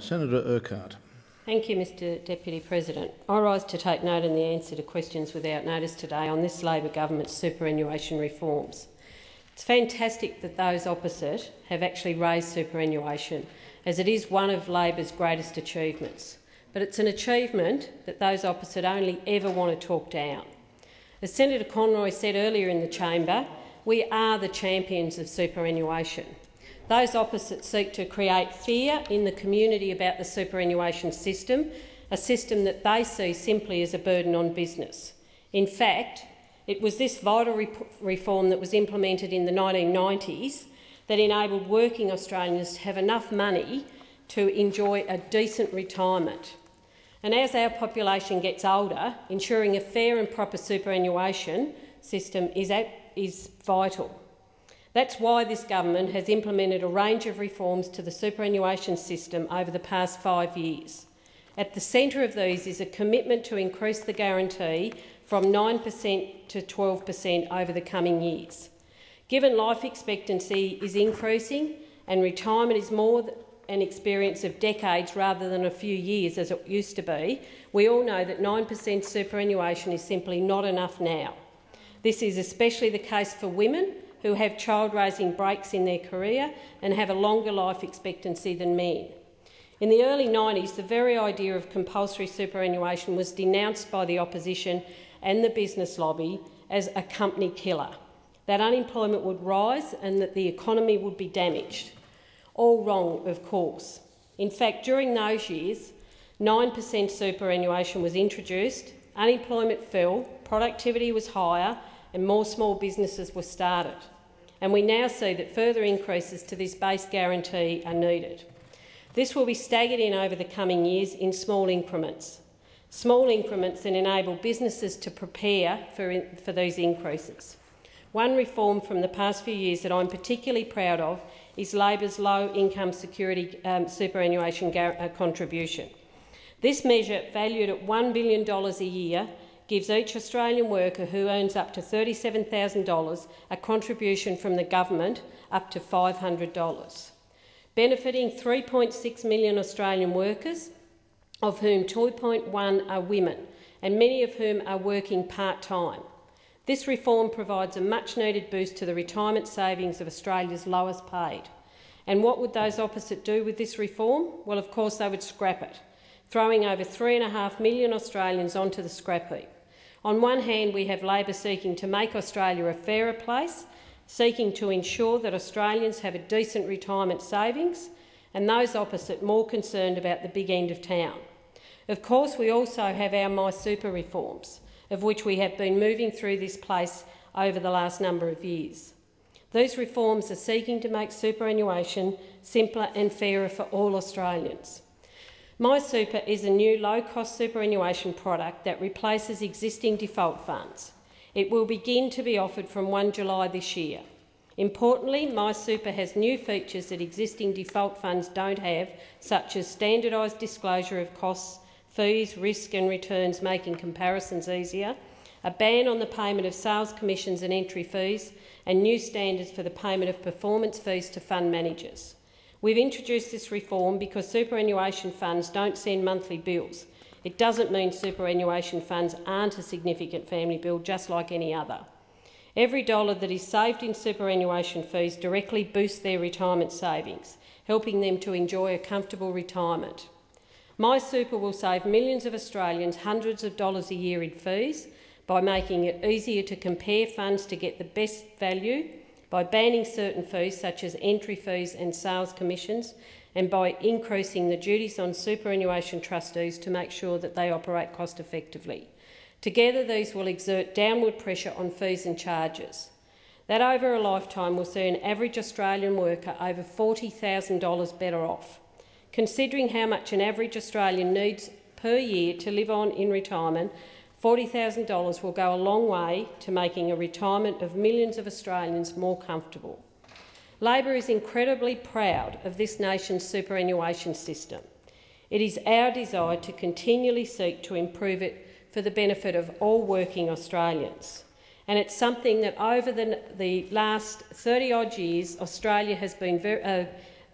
Senator Urquhart. Thank you, Mr Deputy President. I rise to take note in the answer to questions without notice today on this Labor government's superannuation reforms. It's fantastic that those opposite have actually raised superannuation, as it is one of Labor's greatest achievements. But it's an achievement that those opposite only ever want to talk down. As Senator Conroy said earlier in the chamber, we are the champions of superannuation. Those opposite seek to create fear in the community about the superannuation system, a system that they see simply as a burden on business. In fact, it was this vital reform that was implemented in the 1990s that enabled working Australians to have enough money to enjoy a decent retirement. And as our population gets older, ensuring a fair and proper superannuation system is vital. That's why this government has implemented a range of reforms to the superannuation system over the past 5 years. At the centre of these is a commitment to increase the guarantee from 9% to 12% over the coming years. Given life expectancy is increasing and retirement is more an experience of decades rather than a few years as it used to be, we all know that 9% superannuation is simply not enough now. This is especially the case for women who have child-raising breaks in their career and have a longer life expectancy than men. In the early 90s, the very idea of compulsory superannuation was denounced by the opposition and the business lobby as a company killer, that unemployment would rise and that the economy would be damaged. All wrong, of course. In fact, during those years, 9% superannuation was introduced, unemployment fell, productivity was higher, and more small businesses were started. And we now see that further increases to this base guarantee are needed. This will be staggered in over the coming years in small increments that enable businesses to prepare for these increases. One reform from the past few years that I'm particularly proud of is Labor's low-income security superannuation contribution. This measure, valued at $1 billion a year, gives each Australian worker who earns up to $37,000 a contribution from the government up to $500, benefiting 3.6 million Australian workers, of whom 2.1 are women, and many of whom are working part-time. This reform provides a much-needed boost to the retirement savings of Australia's lowest paid. And what would those opposite do with this reform? Well, of course, they would scrap it, throwing over 3.5 million Australians onto the scrap heap. On one hand, we have Labor seeking to make Australia a fairer place, seeking to ensure that Australians have a decent retirement savings, and those opposite more concerned about the big end of town. Of course, we also have our MySuper reforms, of which we have been moving through this place over the last number of years. These reforms are seeking to make superannuation simpler and fairer for all Australians. MySuper is a new low-cost superannuation product that replaces existing default funds. It will begin to be offered from 1 July this year. Importantly, MySuper has new features that existing default funds don't have, such as standardised disclosure of costs, fees, risk and returns, making comparisons easier, a ban on the payment of sales commissions and entry fees, and new standards for the payment of performance fees to fund managers. We've introduced this reform because superannuation funds don't send monthly bills. It doesn't mean superannuation funds aren't a significant family bill, just like any other. Every dollar that is saved in superannuation fees directly boosts their retirement savings, helping them to enjoy a comfortable retirement. MySuper will save millions of Australians hundreds of dollars a year in fees by making it easier to compare funds to get the best value, by banning certain fees such as entry fees and sales commissions, and by increasing the duties on superannuation trustees to make sure that they operate cost effectively. Together, these will exert downward pressure on fees and charges. That over a lifetime will see an average Australian worker over $40,000 better off. Considering how much an average Australian needs per year to live on in retirement, $40,000 will go a long way to making a retirement of millions of Australians more comfortable. Labor is incredibly proud of this nation's superannuation system. It is our desire to continually seek to improve it for the benefit of all working Australians. And it's something that over the last 30-odd years, Australia has been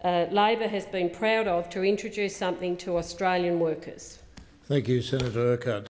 Labor has been proud of to introduce something to Australian workers. Thank you, Senator Urquhart.